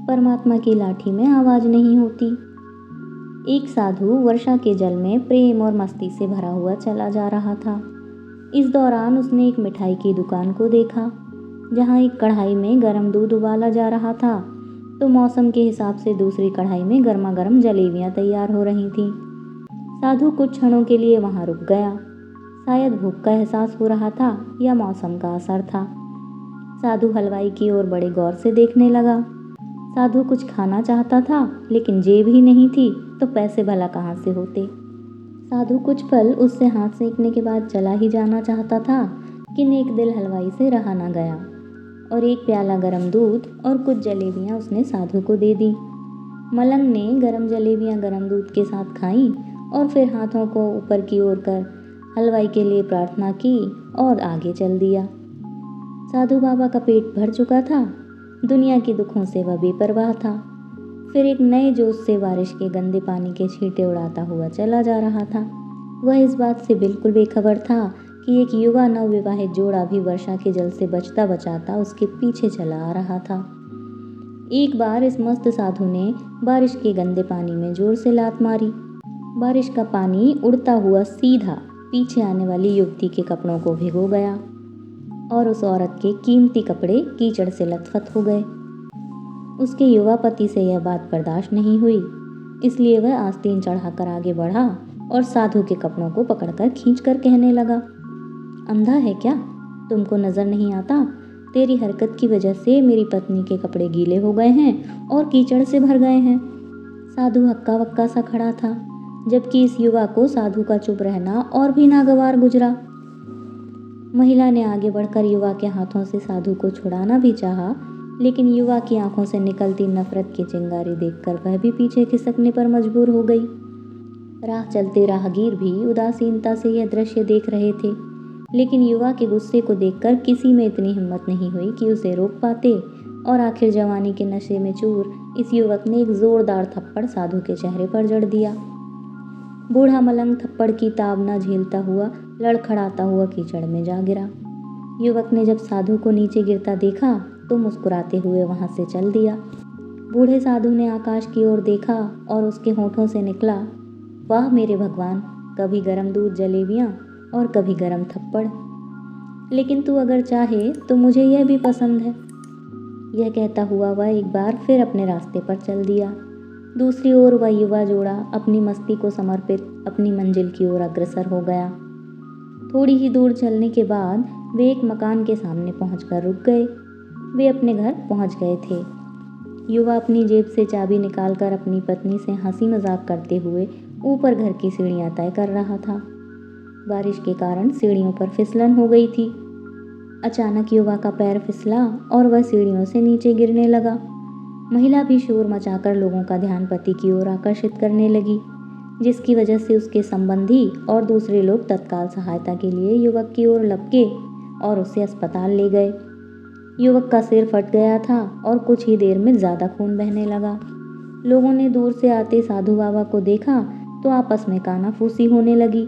परमात्मा की लाठी में आवाज़ नहीं होती। एक साधु वर्षा के जल में प्रेम और मस्ती से भरा हुआ चला जा रहा था। इस दौरान उसने एक मिठाई की दुकान को देखा, जहाँ एक कढ़ाई में गर्म दूध उबाला जा रहा था, तो मौसम के हिसाब से दूसरी कढ़ाई में गर्मा गर्म जलेबियाँ तैयार हो रही थीं। साधु कुछ क्षणों के लिए वहाँ रुक गया। शायद भूख का एहसास हो रहा था या मौसम का असर था। साधु हलवाई की ओर बड़े गौर से देखने लगा। साधु कुछ खाना चाहता था, लेकिन जेब ही नहीं थी, तो पैसे भला कहाँ से होते। साधु कुछ पल उससे हाथ सेंकने के बाद चला ही जाना चाहता था कि नेक दिल हलवाई से रहा न गया और एक प्याला गरम दूध और कुछ जलेबियाँ उसने साधु को दे दी। मलंग ने गरम जलेबियाँ गरम दूध के साथ खाईं और फिर हाथों को ऊपर की ओर कर हलवाई के लिए प्रार्थना की और आगे चल दिया। साधु बाबा का पेट भर चुका था। दुनिया के दुखों से वह बेपरवाह था। फिर एक नए जोश से बारिश के गंदे पानी के छींटे उड़ाता हुआ चला जा रहा था। वह इस बात से बिल्कुल बेखबर था कि एक युवा नवविवाहित जोड़ा भी वर्षा के जल से बचता बचाता उसके पीछे चला आ रहा था। एक बार इस मस्त साधु ने बारिश के गंदे पानी में जोर से लात मारी। बारिश का पानी उड़ता हुआ सीधा पीछे आने वाली युवती के कपड़ों को भिगो गया और उस औरत के कीमती कपड़े कीचड़ से लथपथ हो गए। उसके युवा पति से यह बात बर्दाश्त नहीं हुई, इसलिए वह आस्तीन चढ़ाकर आगे बढ़ा और साधु के कपड़ों को पकड़कर खींचकर कहने लगा, अंधा है क्या? तुमको नजर नहीं आता? तेरी हरकत की वजह से मेरी पत्नी के कपड़े गीले हो गए हैं और कीचड़ से भर गए हैं। साधु हक्का बक्का सा खड़ा था, जबकि इस युवा को साधु का चुप रहना और भी नागवार गुजरा। महिला ने आगे बढ़कर युवा के हाथों से साधु को छुड़ाना भी चाहा, लेकिन युवा की आंखों से निकलती नफरत की चिंगारी देखकर वह भी पीछे खिसकने पर मजबूर हो गई। राह चलते राहगीर भी उदासीनता से यह दृश्य देख रहे थे, लेकिन युवा के गुस्से को देखकर किसी में इतनी हिम्मत नहीं हुई कि उसे रोक पाते और आखिर जवानी के नशे में चूर इस युवक ने एक जोरदार थप्पड़ साधु के चेहरे पर जड़ दिया। बूढ़ा मलंग थप्पड़ की ताब न झेलता हुआ लड़खड़ाता हुआ कीचड़ में जा गिरा। युवक ने जब साधु को नीचे गिरता देखा तो मुस्कुराते हुए वहां से चल दिया। बूढ़े साधु ने आकाश की ओर देखा और उसके होठों से निकला, वाह मेरे भगवान, कभी गरम दूध जलेबियाँ और कभी गरम थप्पड़, लेकिन तू अगर चाहे तो मुझे यह भी पसंद है। यह कहता हुआ वह एक बार फिर अपने रास्ते पर चल दिया। दूसरी ओर वह युवा जोड़ा अपनी मस्ती को समर्पित अपनी मंजिल की ओर अग्रसर हो गया। थोड़ी ही दूर चलने के बाद वे एक मकान के सामने पहुंचकर रुक गए। वे अपने घर पहुंच गए थे। युवा अपनी जेब से चाबी निकालकर अपनी पत्नी से हंसी मजाक करते हुए ऊपर घर की सीढ़ियां तय कर रहा था। बारिश के कारण सीढ़ियों पर फिसलन हो गई थी। अचानक युवा का पैर फिसला और वह सीढ़ियों से नीचे गिरने लगा। महिला भी शोर मचाकर लोगों का ध्यान पति की ओर आकर्षित करने लगी, जिसकी वजह से उसके संबंधी और दूसरे लोग तत्काल सहायता के लिए युवक की ओर लपके और उसे अस्पताल ले गए। युवक का सिर फट गया था और कुछ ही देर में ज़्यादा खून बहने लगा। लोगों ने दूर से आते साधु बाबा को देखा तो आपस में कानाफूसी होने लगी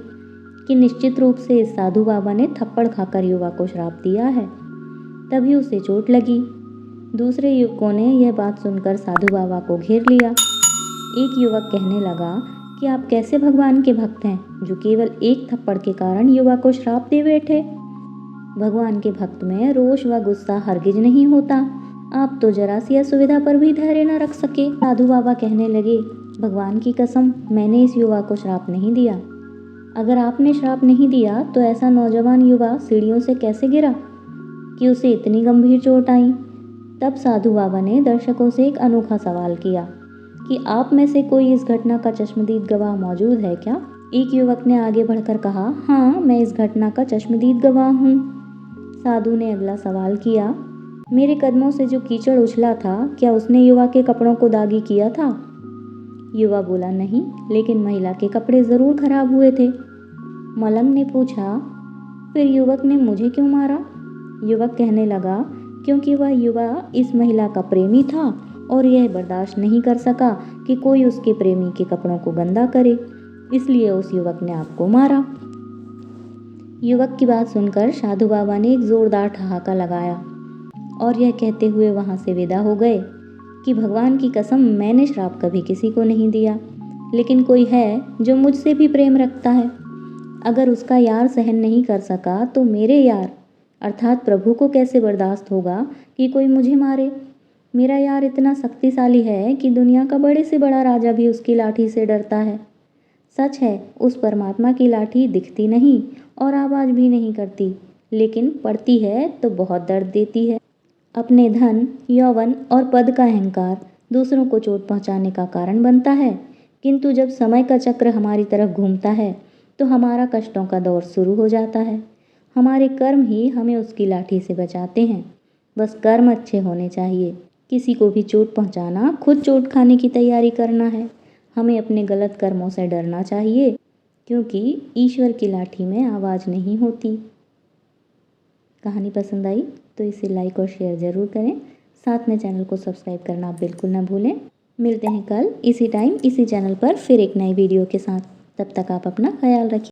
कि निश्चित रूप से इस साधु बाबा ने थप्पड़ खाकर युवा को श्राप दिया है, तभी उसे चोट लगी। दूसरे युवकों ने यह बात सुनकर साधु बाबा को घेर लिया। एक युवक कहने लगा कि आप कैसे भगवान के भक्त हैं जो केवल एक थप्पड़ के कारण युवा को श्राप दे बैठे। भगवान के भक्त में रोष व गुस्सा हरगिज नहीं होता। आप तो जरा सी असुविधा पर भी धैर्य न रख सके। साधु बाबा कहने लगे, भगवान की कसम, मैंने इस युवा को श्राप नहीं दिया। अगर आपने श्राप नहीं दिया तो ऐसा नौजवान युवा सीढ़ियों से कैसे गिरा कि उसे इतनी गंभीर चोट आई। तब साधु बाबा ने दर्शकों से एक अनोखा सवाल किया कि आप में से कोई इस घटना का चश्मदीद गवाह मौजूद है क्या? एक युवक ने आगे बढ़कर कहा, हाँ, मैं इस घटना का चश्मदीद गवाह हूँ। साधु ने अगला सवाल किया, मेरे कदमों से जो कीचड़ उछला था, क्या उसने युवा के कपड़ों को दागी किया था? युवा बोला, नहीं, लेकिन महिला के कपड़े जरूर खराब हुए थे। मलंग ने पूछा, फिर युवक ने मुझे क्यों मारा? युवक कहने लगा, क्योंकि वह युवा इस महिला का प्रेमी था और यह बर्दाश्त नहीं कर सका कि कोई उसके प्रेमी के कपड़ों को गंदा करे, इसलिए उस युवक ने आपको मारा। युवक की बात सुनकर साधु बाबा ने एक जोरदार ठहाका लगाया और यह कहते हुए वहां से विदा हो गए, कि भगवान की कसम मैंने श्राप कभी किसी को नहीं दिया, लेकिन कोई है जो मुझसे भी प्रेम रखता है। अगर उसका यार सहन नहीं कर सका तो मेरे यार अर्थात प्रभु को कैसे बर्दाश्त होगा कि कोई मुझे मारे। मेरा यार इतना शक्तिशाली है कि दुनिया का बड़े से बड़ा राजा भी उसकी लाठी से डरता है। सच है, उस परमात्मा की लाठी दिखती नहीं और आवाज़ भी नहीं करती, लेकिन पड़ती है तो बहुत दर्द देती है। अपने धन, यौवन और पद का अहंकार दूसरों को चोट पहुंचाने का कारण बनता है, किंतु जब समय का चक्र हमारी तरफ घूमता है तो हमारा कष्टों का दौर शुरू हो जाता है। हमारे कर्म ही हमें उसकी लाठी से बचाते हैं। बस कर्म अच्छे होने चाहिए। किसी को भी चोट पहुंचाना खुद चोट खाने की तैयारी करना है। हमें अपने गलत कर्मों से डरना चाहिए, क्योंकि ईश्वर की लाठी में आवाज़ नहीं होती। कहानी पसंद आई तो इसे लाइक और शेयर ज़रूर करें। साथ में चैनल को सब्सक्राइब करना आप बिल्कुल ना भूलें। मिलते हैं कल इसी टाइम इसी चैनल पर फिर एक नई वीडियो के साथ। तब तक आप अपना ख्याल रखिए।